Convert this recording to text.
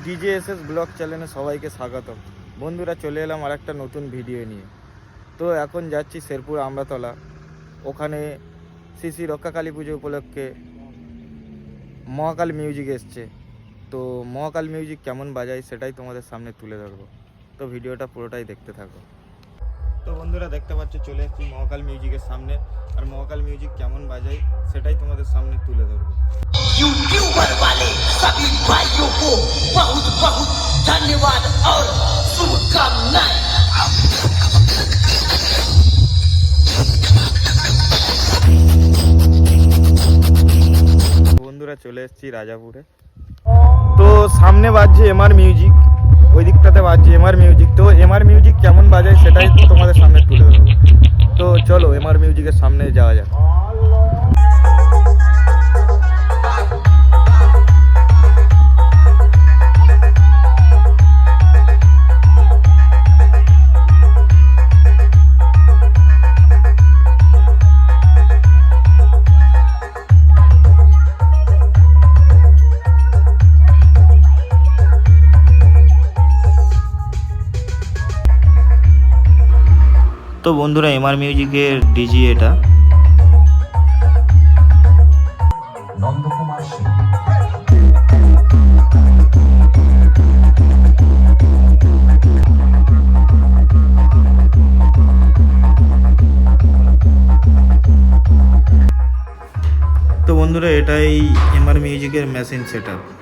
ডিজেএসএস blog চ্যানেলে সবাইকে স্বাগত। বন্ধুরা, চলে এলাম আর একটা নতুন ভিডিও নিয়ে। তো এখন যাচ্ছি শেরপুর আমরাতলা, ওখানে শ্রী শ্রী রক্ষাকালী পুজো উপলক্ষে মহাকাল মিউজিক এসছে। তো মহাকাল মিউজিক কেমন বাজায় সেটাই তোমাদের সামনে তুলে ধরবো। তো ভিডিওটা পুরোটাই দেখতে থাকো। তো বন্ধুরা, দেখতে পাচ্ছ চলে এসেছি মহাকাল মিউজিকের সামনে, আর মহাকাল মিউজিক কেমন বাজায় সেটাই তোমাদের সামনে তুলে ধরবো। यूट्यूबर वाले सभी भाइयों को बहुत बहुत धन्यवाद और शुभकामनाएं। বন্ধুরা, চলে এসেছি রাজাপুরে। তো সামনে বাজছে এমআর মিউজিক, ওই দিকটাতে বাজছে এমআর মিউজিক। তো এমআর মিউজিক কেমন বাজায় সেটাই তোমাদের সামনে তুলে ধরবো। তো চলো এমআর মিউজিকের সামনে যাওয়া যাক। তো বন্ধুরা, এমআর মিউজিকের ডিজি এটা। নন্দকুমার সিং। তো বন্ধুরা, এটাই এমআর মিউজিকের মেশিন সেটআপ।